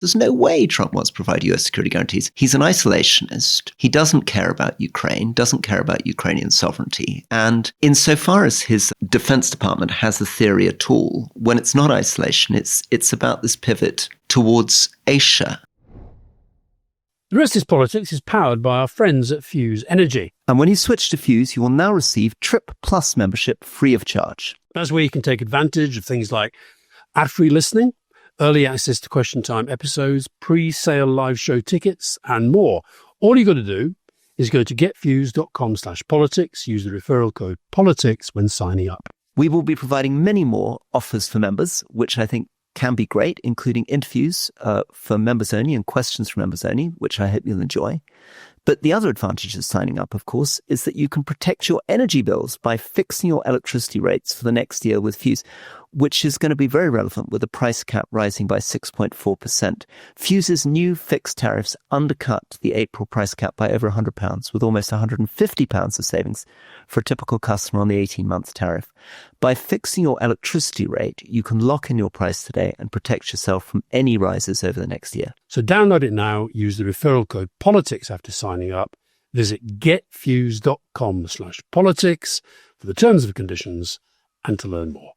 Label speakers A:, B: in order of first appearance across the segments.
A: There's no way Trump wants to provide US security guarantees. He's an isolationist. He doesn't care about Ukraine, doesn't care about Ukrainian sovereignty. And insofar as his Defense Department has a theory at all, when it's not isolation, it's about this pivot towards Asia.
B: The Rest is Politics is powered by our friends at Fuse Energy.
A: And when you switch to Fuse, you will now receive Trip Plus membership free of charge.
B: That's where you can take advantage of things like ad-free listening, early access to Question Time episodes, pre-sale live show tickets, and more. All you got to do is go to getfuse.com/politics, use the referral code politics when signing up.
A: We will be providing many more offers for members, which I think can be great, including interviews for members only and questions for members only, which I hope you'll enjoy. But the other advantage of signing up, of course, is that you can protect your energy bills by fixing your electricity rates for the next year with Fuse, which is going to be very relevant with the price cap rising by 6.4%. Fuse's new fixed tariffs undercut the April price cap by over £100, with almost £150 of savings for a typical customer on the 18-month tariff. By fixing your electricity rate, you can lock in your price today and protect yourself from any rises over the next year.
B: So download it now, use the referral code politics after signing up. Visit getfuse.com/politics for the terms and conditions and to learn more.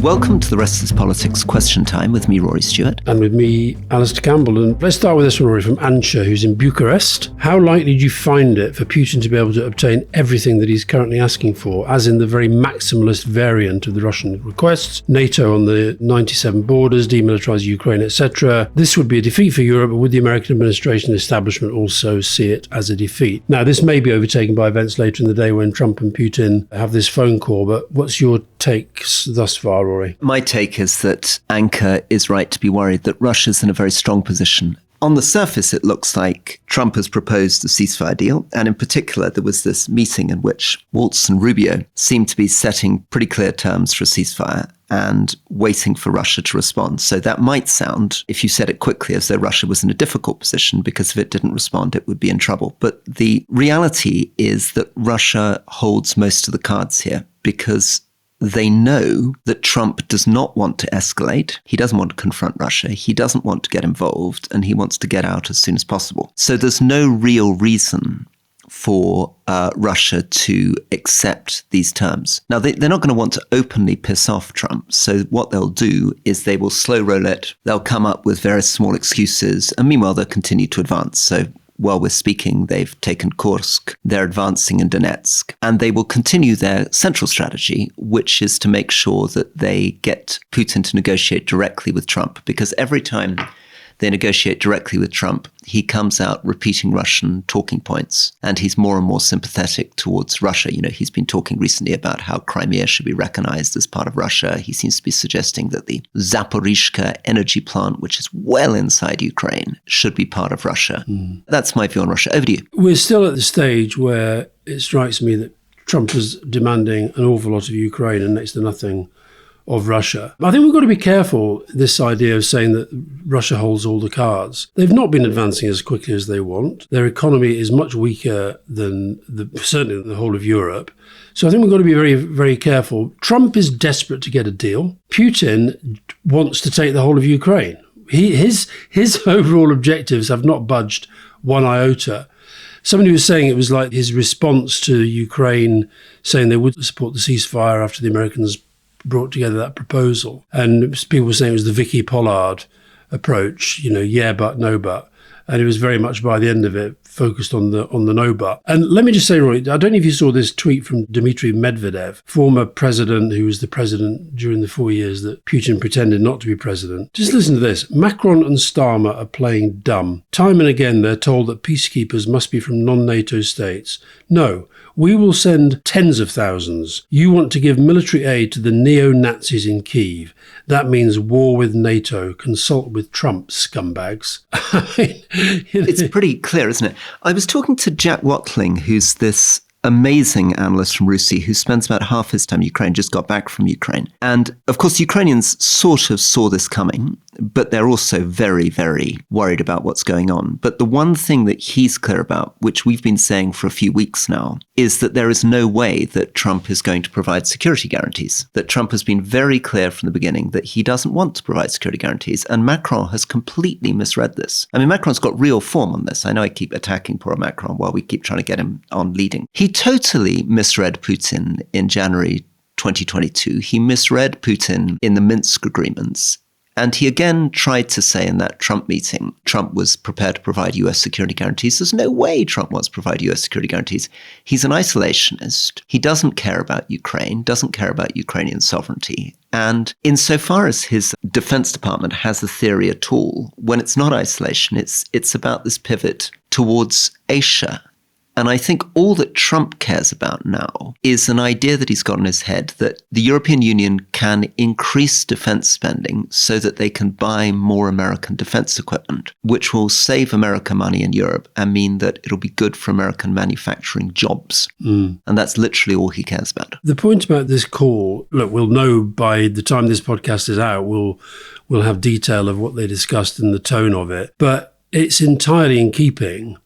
A: Welcome to the Rest is Politics Question Time with me, Rory Stewart.
B: And with me, Alastair Campbell. And let's start with this one, Rory, from Ansha, who's in Bucharest. How likely do you find it for Putin to be able to obtain everything that he's currently asking for, as in the very maximalist variant of the Russian requests, NATO on the 97 borders, demilitarize Ukraine, etc.? This would be a defeat for Europe, but would the American administration and establishment also see it as a defeat? Now, this may be overtaken by events later in the day when Trump and Putin have this phone call, but what's your takes thus far, Rory?
A: My take is that Anchor is right to be worried that Russia's in a very strong position. On the surface, it looks like Trump has proposed a ceasefire deal. And in particular, there was this meeting in which Waltz and Rubio seemed to be setting pretty clear terms for a ceasefire and waiting for Russia to respond. So that might sound, if you said it quickly, as though Russia was in a difficult position, because if it didn't respond, it would be in trouble. But the reality is that Russia holds most of the cards here, because they know that Trump does not want to escalate. He doesn't want to confront Russia. He doesn't want to get involved, and he wants to get out as soon as possible. So there's no real reason for Russia to accept these terms. Now, they're not going to want to openly piss off Trump. So what they'll do is they will slow roll it. They'll come up with various small excuses, and meanwhile, they'll continue to advance. So while we're speaking, they've taken Kursk, they're advancing in Donetsk, and they will continue their central strategy, which is to make sure that they get Putin to negotiate directly with Trump, because every time they negotiate directly with Trump, he comes out repeating Russian talking points, and he's more and more sympathetic towards Russia. You know, he's been talking recently about how Crimea should be recognized as part of Russia. He seems to be suggesting that the Zaporizhzhia energy plant, which is well inside Ukraine, should be part of Russia. That's my view on Russia. Over to you.
B: We're still at the stage where it strikes me that Trump is demanding an awful lot of Ukraine and next to nothing of Russia. I think we've got to be careful, this idea of saying that Russia holds all the cards. They've not been advancing as quickly as they want. Their economy is much weaker than certainly the whole of Europe. So I think we've got to be very, very careful. Trump is desperate to get a deal. Putin wants to take the whole of Ukraine. His overall objectives have not budged one iota. Somebody was saying it was like his response to Ukraine saying they would support the ceasefire after the Americans brought together that proposal. And people were saying it was the Vicky Pollard approach, you know, yeah, but, no, but. And it was very much, by the end of it, focused on the no but. And let me just say, Roy, I don't know if you saw this tweet from Dmitry Medvedev, former president who was the president during the 4 years that Putin pretended not to be president. Just listen to this. Macron and Starmer are playing dumb. Time and again, they're told that peacekeepers must be from non-NATO states. No, we will send tens of thousands. You want to give military aid to the neo-Nazis in Kyiv. That means war with NATO. Consult with Trump, scumbags.
A: It's pretty clear, isn't it? I was talking to Jack Watling, who's this amazing analyst from RUSI who spends about half his time in Ukraine, just got back from Ukraine. And of course, Ukrainians sort of saw this coming. but they're also very, very worried about what's going on. But the one thing that he's clear about, which we've been saying for a few weeks now, is that there is no way that Trump is going to provide security guarantees. That Trump has been very clear from the beginning that he doesn't want to provide security guarantees. And Macron has completely misread this. I mean, Macron's got real form on this. I know I keep attacking poor Macron while we keep trying to get him on leading. He totally misread Putin in January 2022. He misread Putin in the Minsk agreements. And he again tried to say in that Trump meeting, Trump was prepared to provide US security guarantees. There's no way Trump wants to provide US security guarantees. He's an isolationist. He doesn't care about Ukraine, doesn't care about Ukrainian sovereignty. And insofar as his Defense Department has a theory at all, when it's not isolation, it's about this pivot towards Asia. And I think all that Trump cares about now is an idea that he's got in his head that the European Union can increase defense spending so that they can buy more American defense equipment, which will save America money in Europe and mean that it'll be good for American manufacturing jobs. And that's literally all he cares about.
B: The point about this call, look, we'll know by the time this podcast is out, we'll have detail of what they discussed and the tone of it. But it's entirely in keeping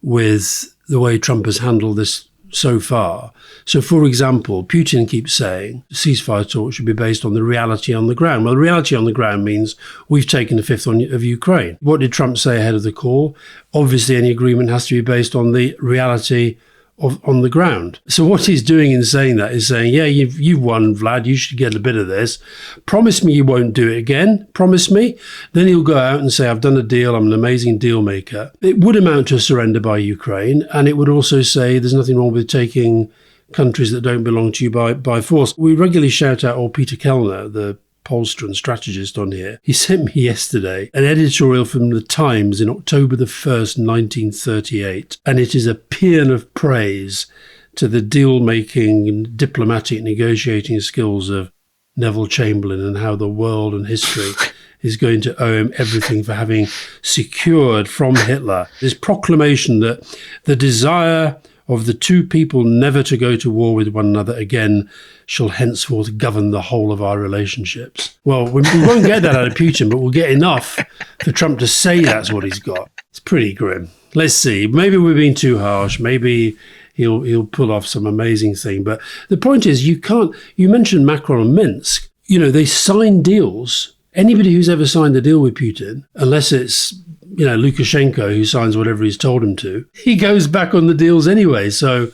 B: with the way Trump has handled this so far. So, for example, Putin keeps saying ceasefire talks should be based on the reality on the ground. Well, the reality on the ground means we've taken a fifth of Ukraine. What did Trump say ahead of the call? Obviously, any agreement has to be based on the reality on the ground. So what he's doing in saying that is saying, yeah, you've won, Vlad, you should get a bit of this. Promise me you won't do it again. Promise me. Then he'll go out and say, I've done a deal. I'm an amazing deal maker. It would amount to a surrender by Ukraine. And it would also say there's nothing wrong with taking countries that don't belong to you by force. We regularly shout out old Peter Kellner, the pollster and strategist on here. He sent me yesterday an editorial from the Times in October the 1st, 1938, and it is a paean of praise to the deal-making and diplomatic negotiating skills of Neville Chamberlain and how the world and history is going to owe him everything for having secured from Hitler this proclamation that the desire of the two people never to go to war with one another again shall henceforth govern the whole of our relationships. Well, we won't get that out of Putin, but we'll get enough for Trump to say that's what he's got. It's pretty grim. Let's see. Maybe we're being too harsh. Maybe he'll pull off some amazing thing. But the point is, you mentioned Macron and Minsk. You know, they sign deals. Anybody who's ever signed a deal with Putin, unless it's Lukashenko, who signs whatever he's told him to, he goes back on the deals anyway. So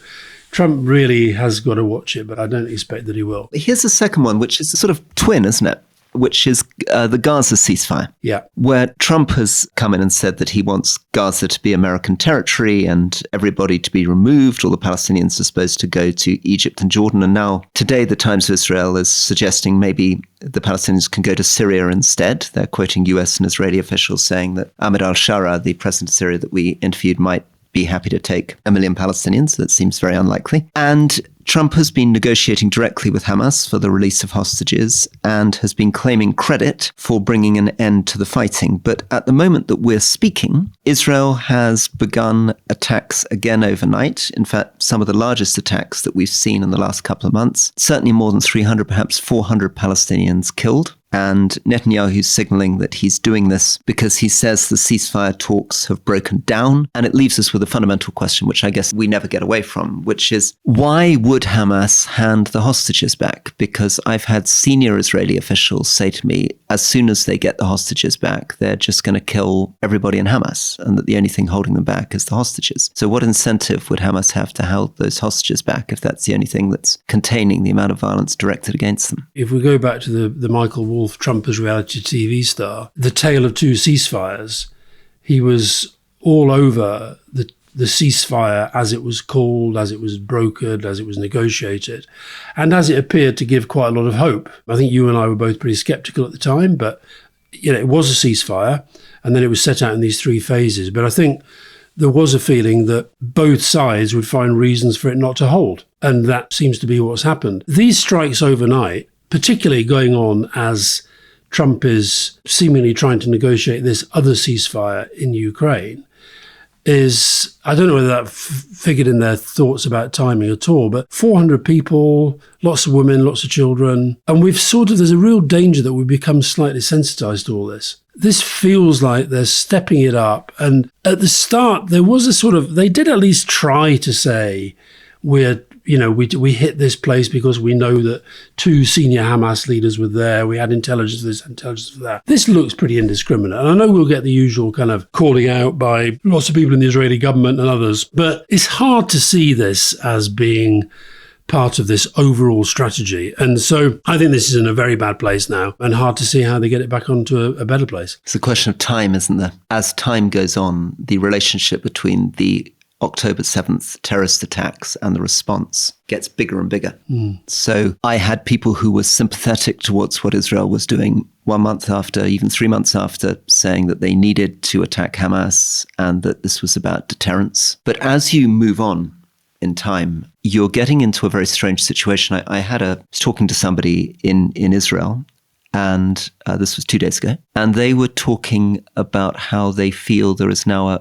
B: Trump really has got to watch it, but I don't expect that he will.
A: Here's the second one, which is a sort of twin, isn't it? Which is the Gaza ceasefire.
B: Yeah.
A: Where Trump has come in and said that he wants Gaza to be American territory and everybody to be removed. All the Palestinians are supposed to go to Egypt and Jordan. And now today, the Times of Israel is suggesting maybe the Palestinians can go to Syria instead. They're quoting US and Israeli officials saying that Ahmed al-Shara, the president of Syria that we interviewed, might be happy to take 1 million Palestinians. That seems very unlikely. And Trump has been negotiating directly with Hamas for the release of hostages and has been claiming credit for bringing an end to the fighting. But at the moment that we're speaking, Israel has begun attacks again overnight. In fact, some of the largest attacks that we've seen in the last couple of months, certainly more than 300, perhaps 400 Palestinians killed. And Netanyahu's signaling that he's doing this because he says the ceasefire talks have broken down. And it leaves us with a fundamental question, which I guess we never get away from, which is why would Hamas hand the hostages back? Because I've had senior Israeli officials say to me, as soon as they get the hostages back, they're just going to kill everybody in Hamas, and that the only thing holding them back is the hostages. So what incentive would Hamas have to hold those hostages back if that's the only thing that's containing the amount of violence directed against them?
B: If we go back to the Michael Wolff, Trump as reality TV star, the tale of two ceasefires, he was all over the ceasefire as it was called, as it was brokered, as it was negotiated, and as it appeared to give quite a lot of hope. I think you and I were both pretty sceptical at the time, but it was a ceasefire, and then it was set out in these three phases. But I think there was a feeling that both sides would find reasons for it not to hold, and that seems to be what's happened. These strikes overnight, particularly going on as Trump is seemingly trying to negotiate this other ceasefire in Ukraine, is, I don't know whether that figured in their thoughts about timing at all, but 400 people, lots of women, lots of children. And there's a real danger that we become slightly sensitized to all this. this feels like they're stepping it up. And at the start, there was a sort of, they did at least try to say, we hit this place because we know that 2 senior Hamas leaders were there. We had intelligence for this, intelligence for that. This looks pretty indiscriminate. And I know we'll get the usual kind of calling out by lots of people in the Israeli government and others, but it's hard to see this as being part of this overall strategy. And so I think this is in a very bad place now, and hard to see how they get it back onto a better place.
A: It's a question of time, isn't there? As time goes on, the relationship between the October 7th terrorist attacks and the response gets bigger and bigger. So I had people who were sympathetic towards what Israel was doing 1 month after, even 3 months after, saying that they needed to attack Hamas and that this was about deterrence. But as you move on in time, you're getting into a very strange situation. I was talking to somebody in Israel, and this was 2 days ago, and they were talking about how they feel there is now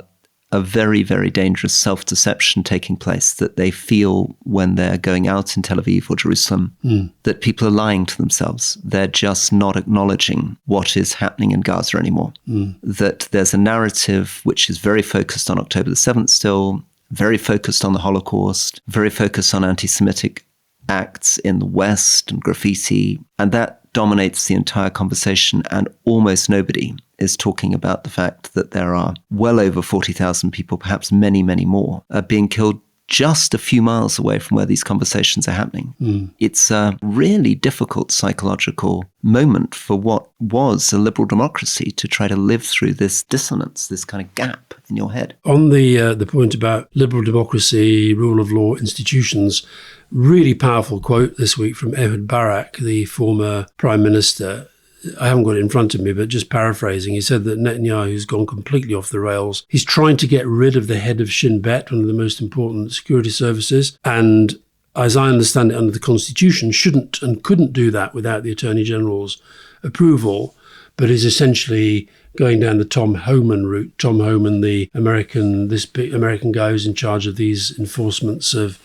A: a very, very dangerous self-deception taking place, that they feel when they're going out in Tel Aviv or Jerusalem, that people are lying to themselves. They're just not acknowledging what is happening in Gaza anymore. That there's a narrative which is very focused on October the 7th still, very focused on the Holocaust, very focused on anti-Semitic acts in the West and graffiti, and that dominates the entire conversation, and almost nobody is talking about the fact that there are well over 40,000 people, perhaps many, many more, being killed just a few miles away from where these conversations are happening. It's a really difficult psychological moment for what was a liberal democracy to try to live through this dissonance, this kind of gap in your head.
B: On the point about liberal democracy, rule of law, institutions, really powerful quote this week from Ehud Barak, the former prime minister. I haven't got it in front of me, but just paraphrasing, he said that Netanyahu's gone completely off the rails. He's trying to get rid of the head of Shin Bet, one of the most important security services, and as I understand it under the Constitution, shouldn't and couldn't do that without the Attorney General's approval, but is essentially going down the Tom Homan route. Tom Homan, this big American guy who's in charge of these enforcements of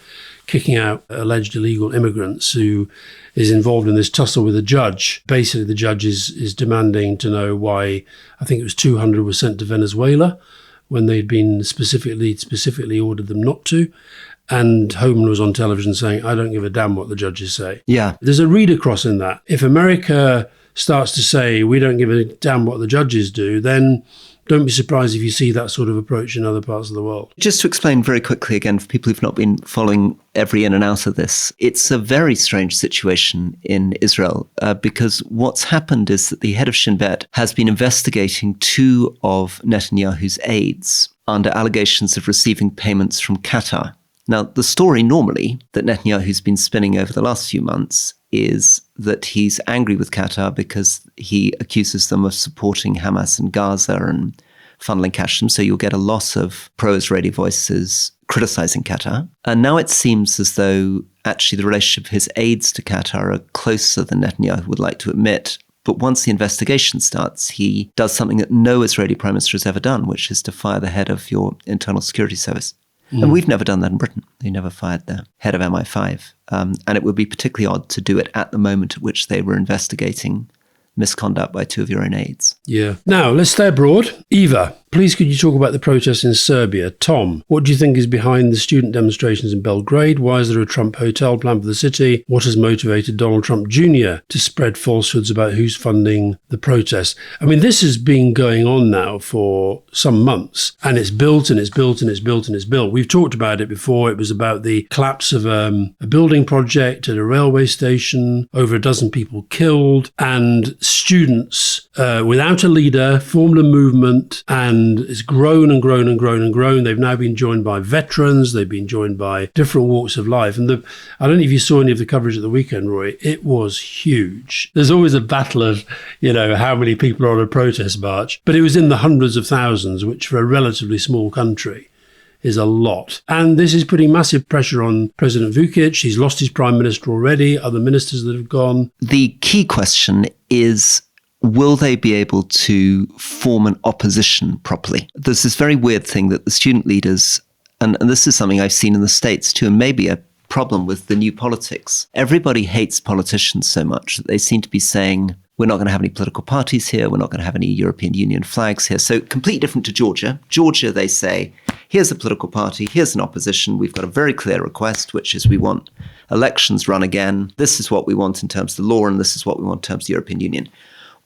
B: kicking out alleged illegal immigrants, who is involved in this tussle with a judge. Basically, the judge is demanding to know why, I think it was 200 were sent to Venezuela when they'd been specifically ordered them not to. And Homan was on television saying, I don't give a damn what the judges say.
A: Yeah.
B: There's a read across in that. If America starts to say, we don't give a damn what the judges do, then don't be surprised if you see that sort of approach in other parts of the world. Just
A: to explain very quickly again, for people who've not been following every in and out of this, it's a very strange situation in Israel because what's happened is that the head of Shin Bet has been investigating 2 of Netanyahu's aides under allegations of receiving payments from Qatar. Now, the story normally that Netanyahu's been spinning over the last few months is that he's angry with Qatar because he accuses them of supporting Hamas in Gaza and funneling cash to them. So you'll get a lot of pro-Israeli voices criticizing Qatar. And now it seems as though actually the relationship of his aides to Qatar are closer than Netanyahu would like to admit. But once the investigation starts, he does something that no Israeli prime minister has ever done, which is to fire the head of your internal security service. And we've never done that in Britain. We never fired the head of MI5. And it would be particularly odd to do it at the moment at which they were investigating misconduct by 2 of your own aides. Yeah. Now, let's stay abroad. Eva, please could you talk about the protests in Serbia? Tom, what do you think is behind the student demonstrations in Belgrade? Why is there a Trump hotel planned for the city? What has motivated Donald Trump Jr. to spread falsehoods about who's funding the protests? I mean, this has been going on now for some months, and it's built and it's built and it's built and it's built. We've talked about it before. It was about the collapse of a building project at a railway station, over a dozen people killed, and students without a leader formed a movement, and it's grown and grown and grown and grown. They've now been joined by veterans. They've been joined by different walks of life. And I don't know if you saw any of the coverage at the weekend, Rory. It was huge. There's always a battle of, how many people are on a protest march. But it was in the hundreds of thousands, which for a relatively small country is a lot. And this is putting massive pressure on President Vučić. He's lost his prime minister already, other ministers that have gone. The key question is, will they be able to form an opposition properly? There's this very weird thing that the student leaders, and this is something I've seen in the States too, and maybe a problem with the new politics. Everybody hates politicians so much that they seem to be saying, We're not going to have any political parties here. We're not going to have any European Union flags here. So completely different to Georgia. Georgia, they say, here's a political party, here's an opposition. We've got a very clear request, which is we want elections run again. This is what we want in terms of the law, and this is what we want in terms of the European Union.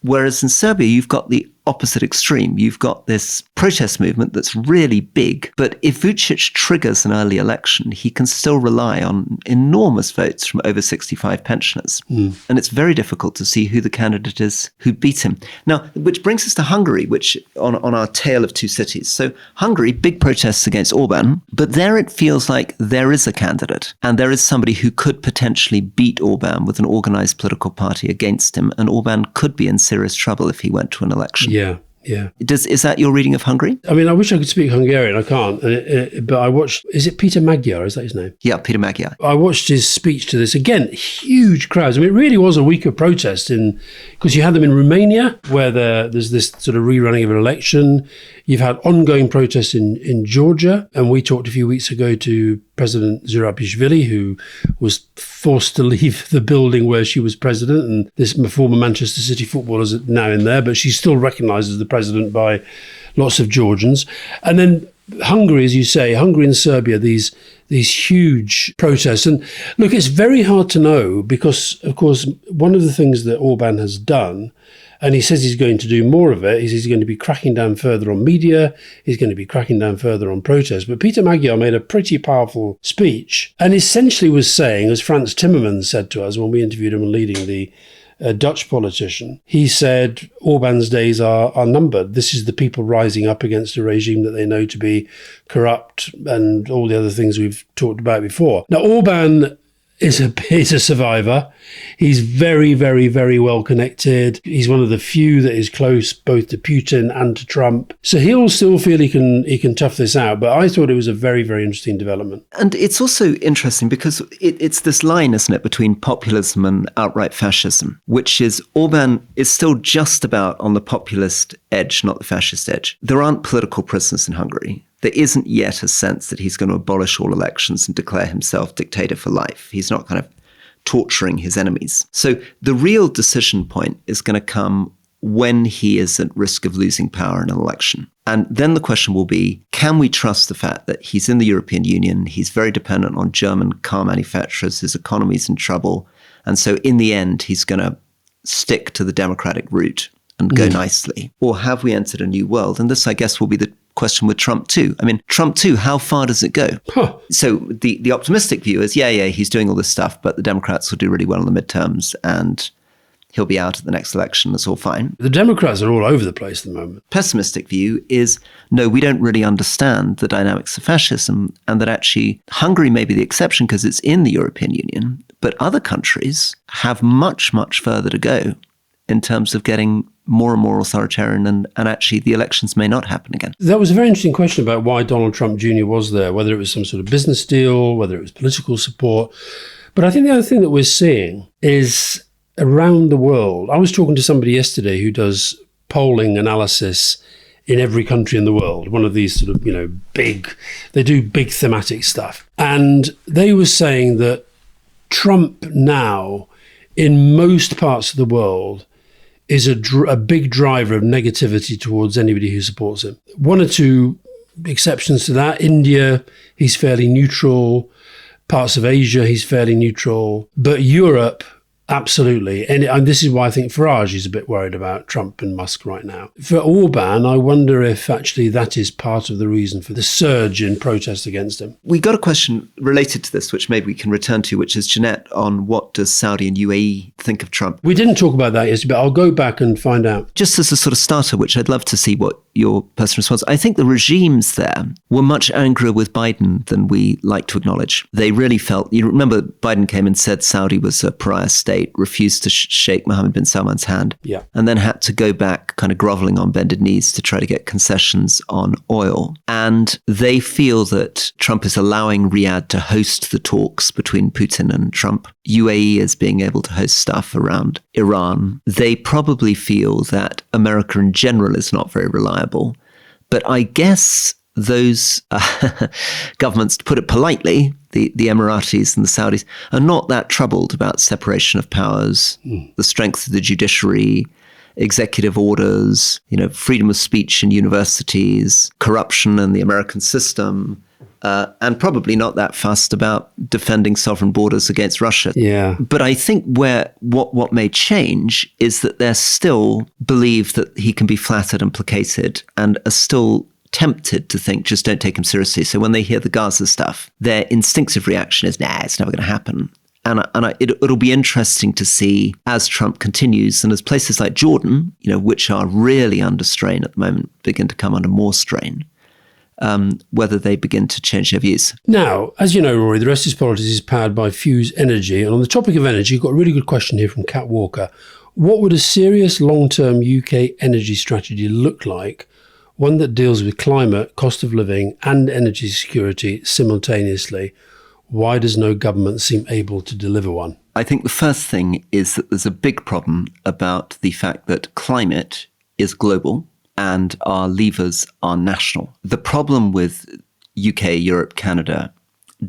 A: Whereas in Serbia, you've got the opposite extreme. You've got this protest movement that's really big. But if Vucic triggers an early election, he can still rely on enormous votes from over 65 pensioners. And it's very difficult to see who the candidate is who beat him. Now, which brings us to Hungary, which on our tale of two cities. So Hungary, big protests against Orban, but there it feels like there is a candidate and there is somebody who could potentially beat Orban with an organized political party against him. And Orban could be in serious trouble if he went to an election.
B: Yeah. Yeah.
A: Is that your reading of Hungary?
B: I mean, I wish I could speak Hungarian. I can't. But I watched, is it Peter Magyar? Is that his name?
A: Yeah, Peter Magyar.
B: I watched his speech to this. Again, huge crowds. I mean, it really was a week of protest because you had them in Romania, where there's this sort of rerunning of an election. You've had ongoing protests in Georgia. And we talked a few weeks ago to President Zurabishvili, who was forced to leave the building where she was president. And this former Manchester City footballer is now in there, but she's still recognised as the president by lots of Georgians. And then Hungary, as you say, Hungary and Serbia, these huge protests. And look, it's very hard to know because, of course, one of the things that Orban has done, and he says he's going to do more of it, he's going to be cracking down further on media, he's going to be cracking down further on protests. But Peter Magyar made a pretty powerful speech and essentially was saying, as Frans Timmermans said to us when we interviewed him leading the Dutch politician, he said Orban's days are numbered. This is the people rising up against a regime that they know to be corrupt and all the other things we've talked about before. Now, Orban is a survivor. He's very, very, very well connected. He's one of the few that is close both to Putin and to Trump. So he'll still feel he can tough this out. But I thought it was a very, very interesting development.
A: And it's also interesting because it's this line, isn't it, between populism and outright fascism, which is Orban is still just about on the populist edge, not the fascist edge. There aren't political prisoners in Hungary. There isn't yet a sense that he's going to abolish all elections and declare himself dictator for life. He's not kind of torturing his enemies. So the real decision point is going to come when he is at risk of losing power in an election. And then the question will be, can we trust the fact that he's in the European Union, he's very dependent on German car manufacturers, his economy's in trouble, and so in the end he's going to stick to the democratic route and go nicely? Or have we entered a new world? And this, I guess, will be the question with Trump too. I mean, Trump too, how far does it go? So the optimistic view is, yeah, he's doing all this stuff, but the Democrats will do really well in the midterms and he'll be out at the next election. That's all fine.
B: The Democrats are all over the place at the moment.
A: Pessimistic view is, no, we don't really understand the dynamics of fascism, and that actually Hungary may be the exception because it's in the European Union, but other countries have much, much further to go in terms of getting more and more authoritarian, and actually the elections may not happen again.
B: That was a very interesting question about why Donald Trump Jr. was there, whether it was some sort of business deal, whether it was political support. But I think the other thing that we're seeing is around the world. I was talking to somebody yesterday who does polling analysis in every country in the world, one of these sort of, they do big thematic stuff. And they were saying that Trump now, in most parts of the world, is a big driver of negativity towards anybody who supports him. One or two exceptions to that. India, he's fairly neutral. Parts of Asia, he's fairly neutral. But Europe, absolutely. And this is why I think Farage is a bit worried about Trump and Musk right now. For Orban, I wonder if actually that is part of the reason for the surge in protest against him.
A: We got a question related to this, which maybe we can return to, which is Jeanette, on what does Saudi and UAE think of Trump?
B: We didn't talk about that yesterday, but I'll go back and find out.
A: Just as a sort of starter, which I'd love to see what your personal response. I think the regimes there were much angrier with Biden than we like to acknowledge. They really felt, you remember Biden came and said Saudi was a pariah state, refused to shake Mohammed bin Salman's hand, and then had to go back kind of groveling on bended knees to try to get concessions on oil. And they feel that Trump is allowing Riyadh to host the talks between Putin and Trump. UAE is being able to host stuff around Iran. They probably feel that America in general is not very reliable. But I guess those governments, to put it politely, the Emiratis and the Saudis, are not that troubled about separation of powers, the strength of the judiciary, executive orders, freedom of speech in universities, corruption in the American system, and probably not that fussed about defending sovereign borders against Russia.
B: Yeah.
A: But I think what may change is that they still believe that he can be flattered and placated, and are still tempted to think, just don't take him seriously. So when they hear the Gaza stuff, their instinctive reaction is, nah, it's never going to happen. And it'll be interesting to see as Trump continues, and as places like Jordan, which are really under strain at the moment, begin to come under more strain, whether they begin to change their views.
B: Now, as you know, Rory, the rest of his politics is powered by Fuse Energy. And on the topic of energy, you've got a really good question here from Kat Walker. What would a serious long-term UK energy strategy look like? One that deals with climate, cost of living and energy security simultaneously. Why does no government seem able to deliver one?
A: I think the first thing is that there's a big problem about the fact that climate is global and our levers are national. The problem with UK, Europe, Canada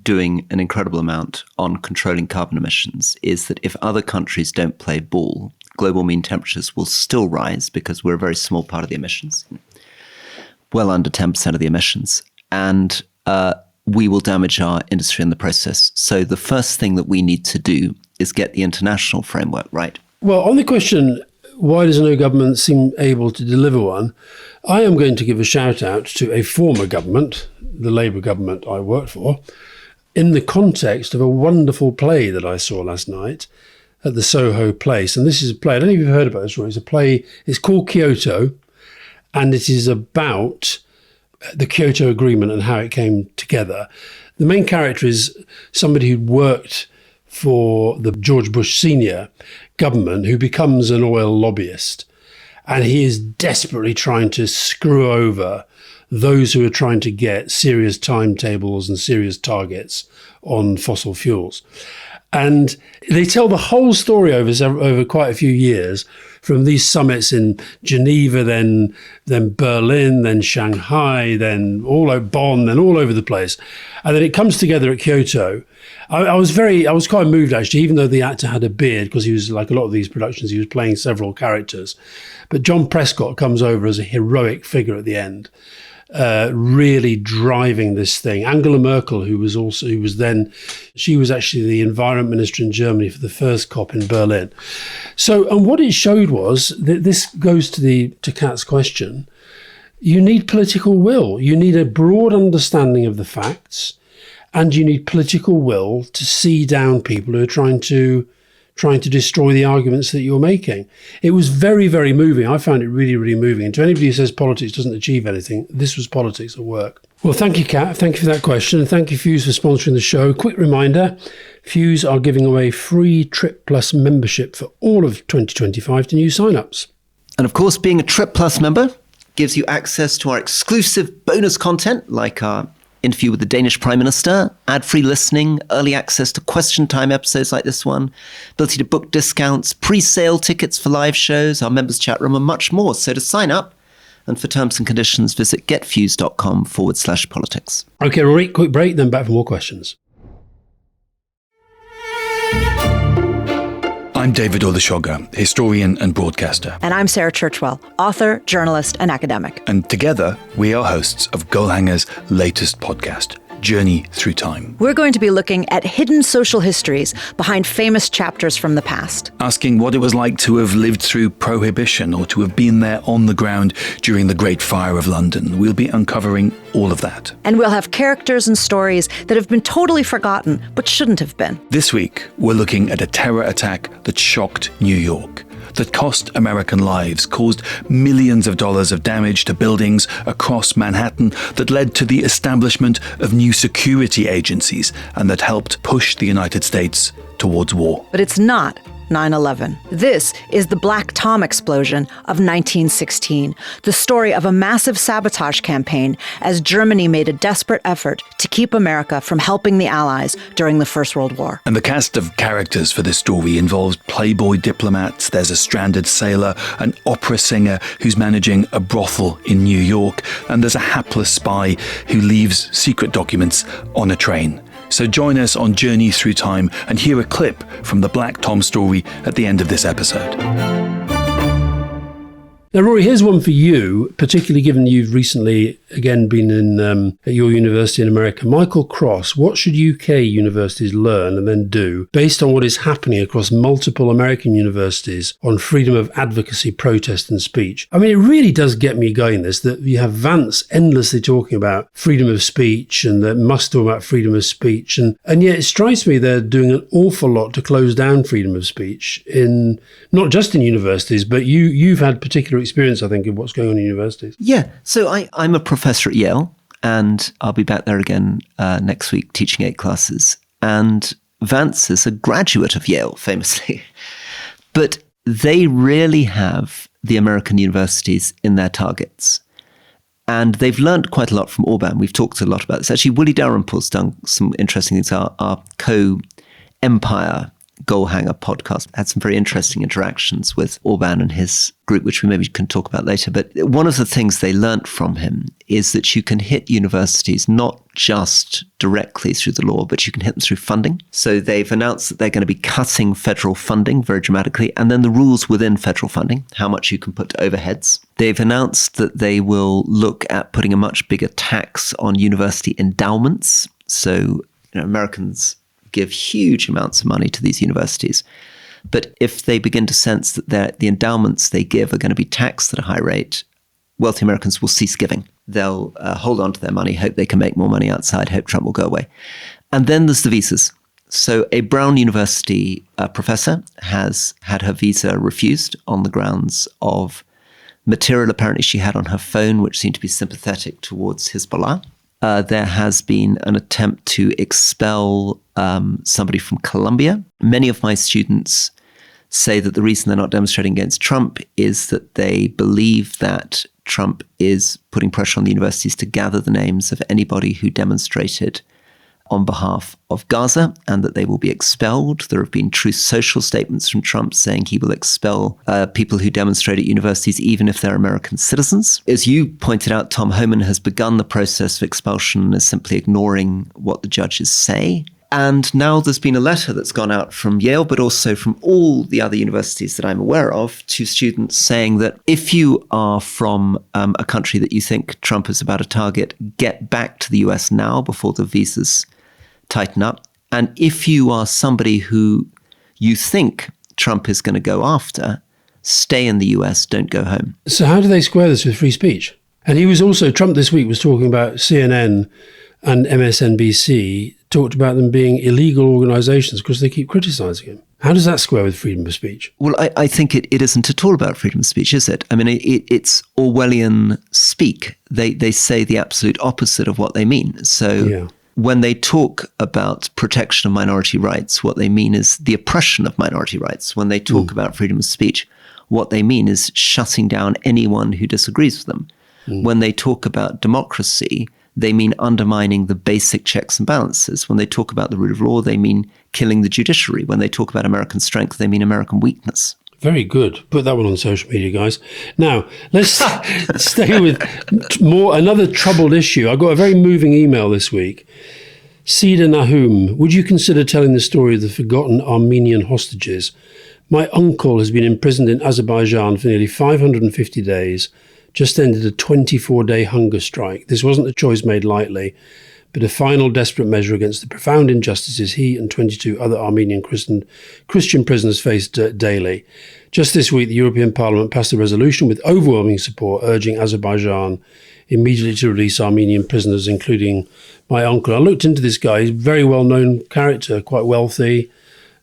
A: doing an incredible amount on controlling carbon emissions is that if other countries don't play ball, global mean temperatures will still rise because we're a very small part of the emissions, well under 10% of the emissions. And we will damage our industry in the process. So the first thing that we need to do is get the international framework right.
B: Well, on the question, why does no government seem able to deliver one? I am going to give a shout out to a former government, the Labour government I worked for, in the context of a wonderful play that I saw last night at the Soho Place. And this is a play, I don't know if you've heard about this, Rory. It's a play, it's called Kyoto, and it is about the Kyoto Agreement and how it came together. The main character is somebody who'd worked for the George Bush Senior government who becomes an oil lobbyist. And he is desperately trying to screw over those who are trying to get serious timetables and serious targets on fossil fuels. And they tell the whole story over quite a few years, from these summits in Geneva, then Berlin, then Shanghai, then Bonn, then all over the place. And then it comes together at Kyoto. I was quite moved, actually, even though the actor had a beard, because he was, like a lot of these productions, he was playing several characters. But John Prescott comes over as a heroic figure at the end, really driving this thing. Angela Merkel, she was actually the environment minister in Germany for the first COP in Berlin. So, and what it showed was that this goes to Kat's question. You need political will. You need a broad understanding of the facts, and you need political will to see down people who are trying to destroy the arguments that you're making. It was very, very moving. I found it really, really moving. And to anybody who says politics doesn't achieve anything, this was politics at work. Well, thank you, Kat. Thank you for that question. And thank you, Fuse, for sponsoring the show. Quick reminder, Fuse are giving away free Trip Plus membership for all of 2025 to new signups.
A: And of course, being a Trip Plus member gives you access to our exclusive bonus content, like our interview with the Danish Prime Minister, ad-free listening, early access to question time episodes like this one, ability to book discounts, pre-sale tickets for live shows, our members chat room, and much more. So to sign up, and for terms and conditions, visit getfuse.com/politics.
B: Okay, Rory, quick break, then back for more questions.
C: I'm David Olusoga, historian and broadcaster.
D: And I'm Sarah Churchwell, author, journalist, and academic.
C: And together, we are hosts of Goalhanger's latest podcast, Journey Through Time.
D: We're going to be looking at hidden social histories behind famous chapters from the past.
C: Asking what it was like to have lived through Prohibition or to have been there on the ground during the Great Fire of London. We'll be uncovering all of that.
D: And we'll have characters and stories that have been totally forgotten, but shouldn't have been.
C: This week, we're looking at a terror attack that shocked New York, that cost American lives, caused millions of dollars of damage to buildings across Manhattan, that led to the establishment of new security agencies, and that helped push the United States towards war.
D: But it's not 9/11. This is the Black Tom explosion of 1916, the story of a massive sabotage campaign as Germany made a desperate effort to keep America from helping the Allies during the First World War.
C: And the cast of characters for this story involves playboy diplomats, there's a stranded sailor, an opera singer who's managing a brothel in New York, and there's a hapless spy who leaves secret documents on a train. So join us on Journey Through Time and hear a clip from the Black Tom story at the end of this episode.
B: Now, Rory, here's one for you, particularly given you've recently, again, been at your university in America. Michael Cross, what should UK universities learn and then do based on what is happening across multiple American universities on freedom of advocacy, protest and speech? I mean, it really does get me going, this, that you have Vance endlessly talking about freedom of speech and that must talk about freedom of speech. And yet it strikes me they're doing an awful lot to close down freedom of speech, in not just in universities, but you've had particular experience, I think, of what's going on in universities.
A: Yeah. So I'm a professor at Yale, and I'll be back there again next week teaching 8 classes. And Vance is a graduate of Yale, famously. But they really have the American universities in their targets. And they've learned quite a lot from Orban. We've talked a lot about this. Actually, Willie Dalrymple's done some interesting things. Our co-Empire Goalhanger podcast had some very interesting interactions with Orban and his group, which we maybe can talk about later. But one of the things they learnt from him is that you can hit universities not just directly through the law, but you can hit them through funding. So they've announced that they're going to be cutting federal funding very dramatically, and then the rules within federal funding, how much you can put to overheads. They've announced that they will look at putting a much bigger tax on university endowments. So, Americans give huge amounts of money to these universities. But if they begin to sense that the endowments they give are going to be taxed at a high rate, wealthy Americans will cease giving. They'll hold on to their money, hope they can make more money outside, hope Trump will go away. And then there's the visas. So a Brown University professor has had her visa refused on the grounds of material apparently she had on her phone, which seemed to be sympathetic towards Hezbollah. There has been an attempt to expel somebody from Colombia. Many of my students say that the reason they're not demonstrating against Trump is that they believe that Trump is putting pressure on the universities to gather the names of anybody who demonstrated on behalf of Gaza, and that they will be expelled. There have been truth social statements from Trump saying he will expel people who demonstrate at universities, even if they're American citizens. As you pointed out, Tom Homan has begun the process of expulsion and is simply ignoring what the judges say. And now there's been a letter that's gone out from Yale, but also from all the other universities that I'm aware of, to students saying that if you are from a country that you think Trump is about to target, get back to the US now before the visas tighten up. And if you are somebody who you think Trump is going to go after, stay in the US, don't go home.
B: So how do they square this with free speech? And he was also, Trump this week was talking about CNN and MSNBC, talked about them being illegal organizations because they keep criticizing him. How does that square with freedom of speech?
A: Well, I think it isn't at all about freedom of speech, is it? I mean, it's Orwellian speak. They say the absolute opposite of what they mean. So when they talk about protection of minority rights, what they mean is the oppression of minority rights. When they talk about freedom of speech, what they mean is shutting down anyone who disagrees with them. When they talk about democracy, they mean undermining the basic checks and balances. When they talk about the rule of law, they mean killing the judiciary. When they talk about American strength, they mean American weakness.
B: Very good. Put that one on social media, guys. Now, let's stay with another troubled issue. I got a very moving email this week. Sida Nahum, would you consider telling the story of the forgotten Armenian hostages? My uncle has been imprisoned in Azerbaijan for nearly 550 days, just ended a 24-day hunger strike. This wasn't a choice made lightly, but a final desperate measure against the profound injustices he and 22 other Armenian Christian prisoners faced daily. Just this week, the European Parliament passed a resolution with overwhelming support urging Azerbaijan immediately to release Armenian prisoners, including my uncle. I looked into this guy. He's a very well-known character, quite wealthy,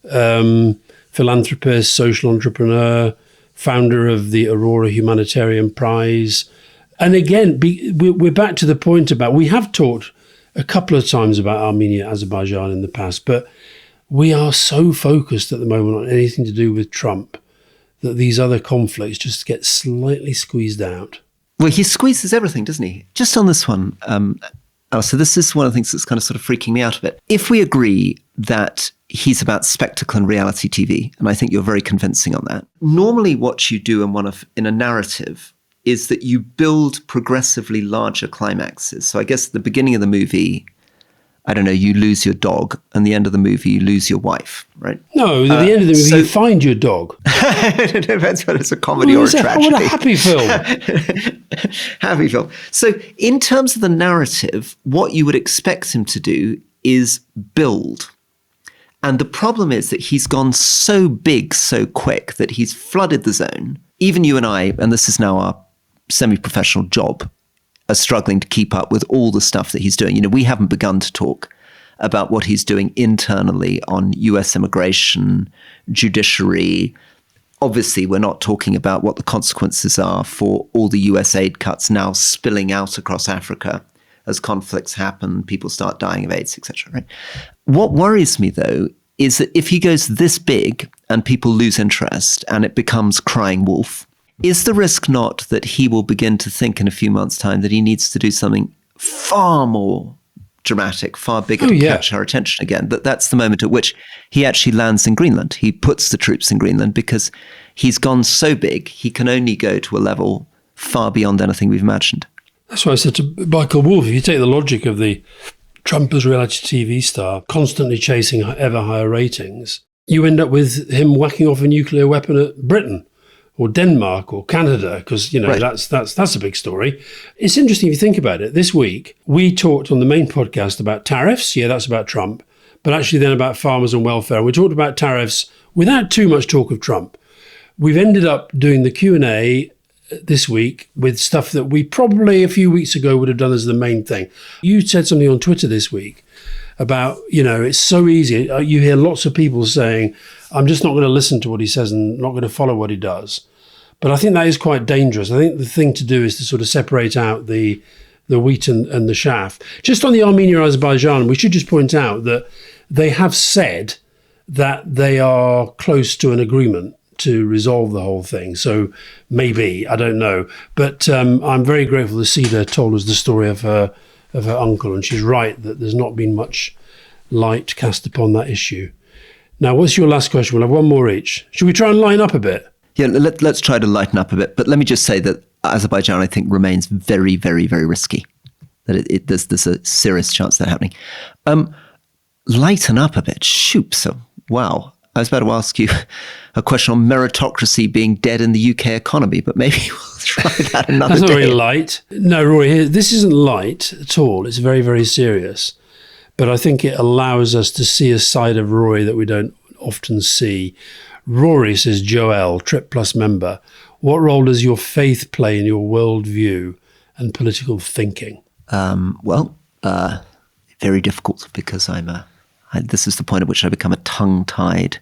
B: philanthropist, social entrepreneur, founder of the Aurora Humanitarian Prize. And again, we're back to the point about, we have talked a couple of times about Armenia, Azerbaijan in the past, but we are so focused at the moment on anything to do with Trump that these other conflicts just get slightly squeezed out.
A: Well, he squeezes everything, doesn't he? Just on this one, Alistair, this is one of the things that's kind of sort of freaking me out a bit. If we agree that he's about spectacle and reality TV, and I think you're very convincing on that, normally what you do in a narrative is that you build progressively larger climaxes. So I guess at the beginning of the movie, I don't know, you lose your dog, and the end of the movie, you lose your wife, right?
B: No, at the end of the movie, you find your dog.
A: It depends whether it's a comedy or a tragedy.
B: What a happy film.
A: Happy film. So in terms of the narrative, what you would expect him to do is build. And the problem is that he's gone so big, so quick, that he's flooded the zone. Even you and I, and this is now our semi-professional job, are struggling to keep up with all the stuff that he's doing. You know, we haven't begun to talk about what he's doing internally on US immigration, judiciary. Obviously, we're not talking about what the consequences are for all the US aid cuts now spilling out across Africa as conflicts happen, people start dying of AIDS, etc. Right? What worries me, though, is that if he goes this big and people lose interest and it becomes crying wolf, is the risk not that he will begin to think in a few months' time that he needs to do something far more dramatic, far bigger to catch our attention again? That's the moment at which he actually lands in Greenland. He puts the troops in Greenland because he's gone so big, he can only go to a level far beyond anything we've imagined.
B: That's why I said to Michael Wolff, if you take the logic of the Trump as reality TV star constantly chasing ever higher ratings, you end up with him whacking off a nuclear weapon at Britain or Denmark or Canada, because, you know, right. that's a big story. It's interesting if you think about it. This week, we talked on the main podcast about tariffs. Yeah, that's about Trump. But actually then about farmers and welfare. We talked about tariffs without too much talk of Trump. We've ended up doing the Q&A this week with stuff that we probably a few weeks ago would have done as the main thing. You said something on Twitter this week about, you know, it's so easy. You hear lots of people saying, I'm just not going to listen to what he says and not going to follow what he does. But I think that is quite dangerous. I think the thing to do is to sort of separate out the wheat and the chaff. Just on the Armenia-Azerbaijan, we should just point out that they have said that they are close to an agreement to resolve the whole thing. So maybe, I don't know. But I'm very grateful that Sida told us the story of her uncle, and she's right that there's not been much light cast upon that issue. Now, what's your last question? We'll have one more each. Should we try and line up a bit?
A: Yeah, let's try to lighten up a bit. But let me just say that Azerbaijan, I think, remains very, very, very risky. That there's a serious chance of that happening. Lighten up a bit. Shoot. So, wow. I was about to ask you a question on meritocracy being dead in the UK economy, but maybe we'll try that another day.
B: That's not very light. No, Rory, this isn't light at all. It's very, very serious. But I think it allows us to see a side of Rory that we don't often see. Rory, says Joel, Trip Plus member, what role does your faith play in your worldview and political thinking?
A: Very difficult, because this is the point at which I become a tongue-tied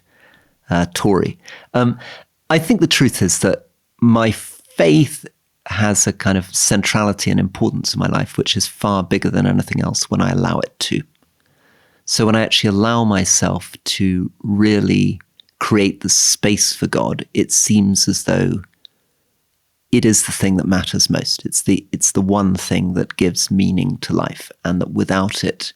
A: Tory. I think the truth is that my faith has a kind of centrality and importance in my life, which is far bigger than anything else when I allow it to. So when I actually allow myself to really create the space for God, it seems as though it is the thing that matters most. It's the one thing that gives meaning to life, and that without it,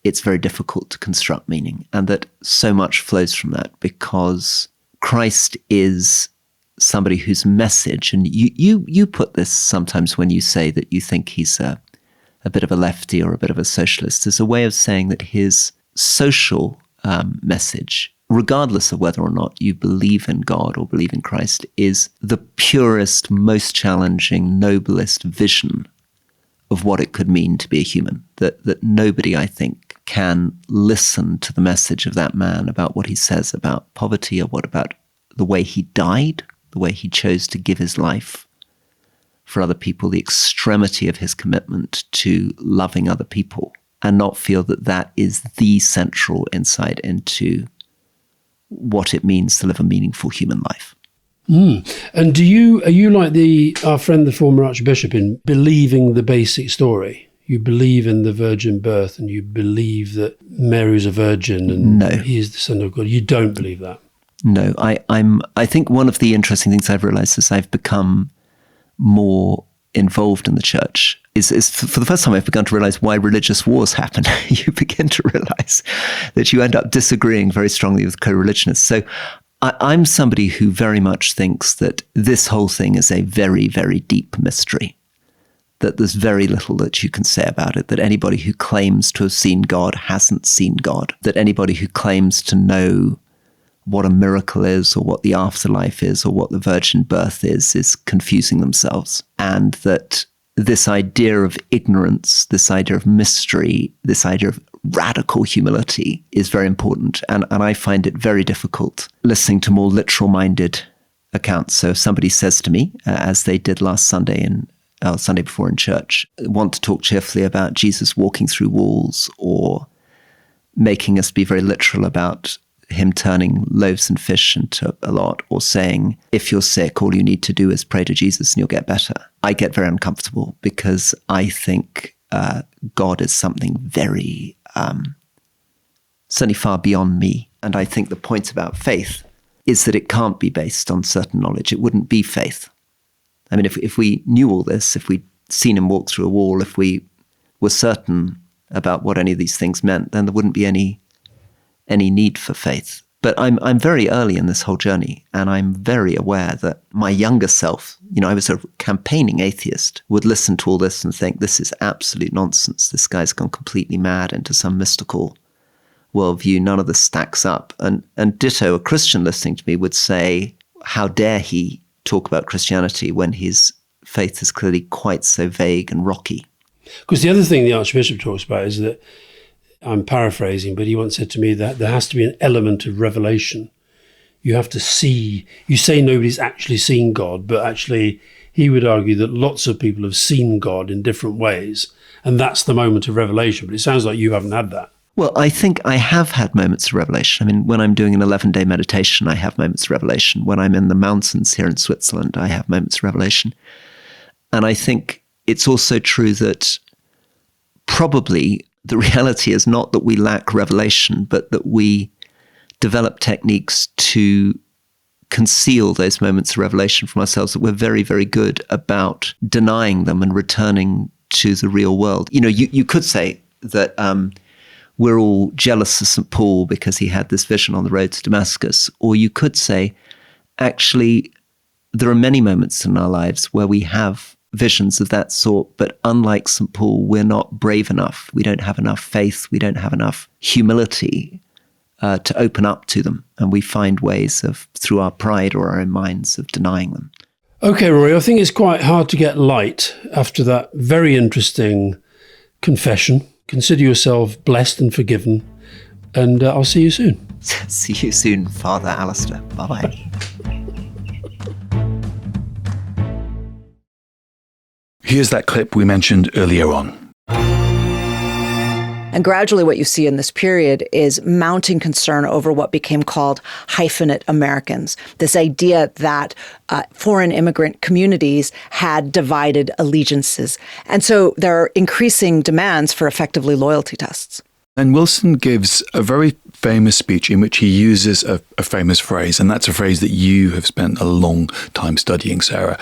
A: it's very difficult to construct meaning, and that so much flows from that, because Christ is somebody whose message, and you put this sometimes when you say that you think he's a bit of a lefty or a bit of a socialist, is a way of saying that his social message, regardless of whether or not you believe in God or believe in Christ, is the purest, most challenging, noblest vision of what it could mean to be a human. That nobody, I think, can listen to the message of that man about what he says about poverty, or what about the way he died, the way he chose to give his life for other people, the extremity of his commitment to loving other people, and not feel that that is the central insight into what it means to live a meaningful human life. And
B: are you like our friend, the former Archbishop, in believing the basic story? you believe in the virgin birth and you believe that Mary is a virgin and
A: No.
B: he is the Son of God. You don't believe that?
A: No, I think one of the interesting things I've realized as I've become more involved in the church is for the first time I've begun to realize why religious wars happen. You begin to realize that you end up disagreeing very strongly with co-religionists. So I'm somebody who very much thinks that this whole thing is a very, very deep mystery, that there's very little that you can say about it, that anybody who claims to have seen God hasn't seen God, that anybody who claims to know what a miracle is or what the afterlife is or what the virgin birth is confusing themselves. And that this idea of ignorance, this idea of mystery, this idea of radical humility is very important. And I find it very difficult listening to more literal-minded accounts. So if somebody says to me, as they did last Sunday and Sunday before in church, want to talk cheerfully about Jesus walking through walls or making us be very literal about him turning loaves and fish into a lot, or saying, if you're sick, all you need to do is pray to Jesus and you'll get better. I get very uncomfortable because I think God is something very, certainly far beyond me. And I think the point about faith is that it can't be based on certain knowledge. It wouldn't be faith. I mean, if we knew all this, if we'd seen him walk through a wall, if we were certain about what any of these things meant, then there wouldn't be any need for faith. But I'm very early in this whole journey, and I'm very aware that my younger self, I was a campaigning atheist, would listen to all this and think, this is absolute nonsense. This guy's gone completely mad into some mystical worldview. None of this stacks up. And ditto, a Christian listening to me would say, how dare he talk about Christianity when his faith is clearly quite so vague and rocky.
B: Because the other thing the Archbishop talks about is that, I'm paraphrasing, but he once said to me that there has to be an element of revelation. You have to see, you say nobody's actually seen God, but actually he would argue that lots of people have seen God in different ways, and that's the moment of revelation. But it sounds like you haven't had that.
A: Well, I think I have had moments of revelation. I mean, when I'm doing an 11-day meditation, I have moments of revelation. When I'm in the mountains here in Switzerland, I have moments of revelation. And I think it's also true that probably the reality is not that we lack revelation, but that we develop techniques to conceal those moments of revelation from ourselves, that we're very, very good about denying them and returning to the real world. You could say that we're all jealous of St. Paul because he had this vision on the road to Damascus. Or you could say, actually, there are many moments in our lives where we have visions of that sort, but unlike St. Paul, we're not brave enough. We don't have enough faith. We don't have enough humility to open up to them. And we find ways of, through our pride or our own minds, of denying them.
B: Okay, Rory, I think it's quite hard to get light after that very interesting confession. Consider yourself blessed and forgiven, and I'll see you soon.
A: See you soon, Father Alastair. Bye-bye.
C: Here's that clip we mentioned earlier on.
D: And gradually what you see in this period is mounting concern over what became called hyphenate Americans, this idea that foreign immigrant communities had divided allegiances. And so there are increasing demands for effectively loyalty tests.
C: And Wilson gives a very famous speech in which he uses a famous phrase, and that's a phrase that you have spent a long time studying, Sarah.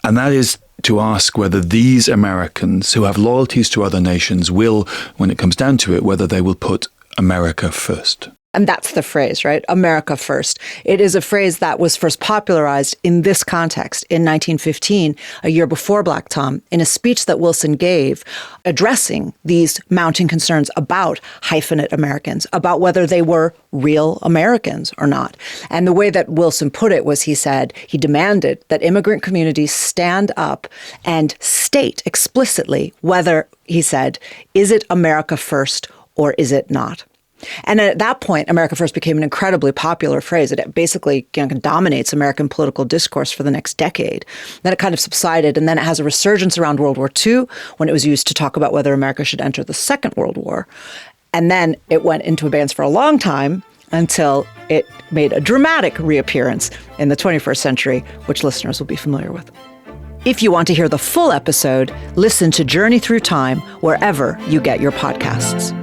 C: And that is to ask whether these Americans who have loyalties to other nations will, when it comes down to it, whether they will put America first.
D: And that's the phrase, right? America first. It is a phrase that was first popularized in this context in 1915, a year before Black Tom, in a speech that Wilson gave addressing these mounting concerns about hyphenate Americans, about whether they were real Americans or not. And the way that Wilson put it was, he said, he demanded that immigrant communities stand up and state explicitly whether, he said, is it America first or is it not? And at that point, America First became an incredibly popular phrase. It basically dominates American political discourse for the next decade. Then it kind of subsided, and then it has a resurgence around World War II when it was used to talk about whether America should enter the Second World War. And then it went into abeyance for a long time until it made a dramatic reappearance in the 21st century, which listeners will be familiar with. If you want to hear the full episode, listen to Journey Through Time wherever you get your podcasts.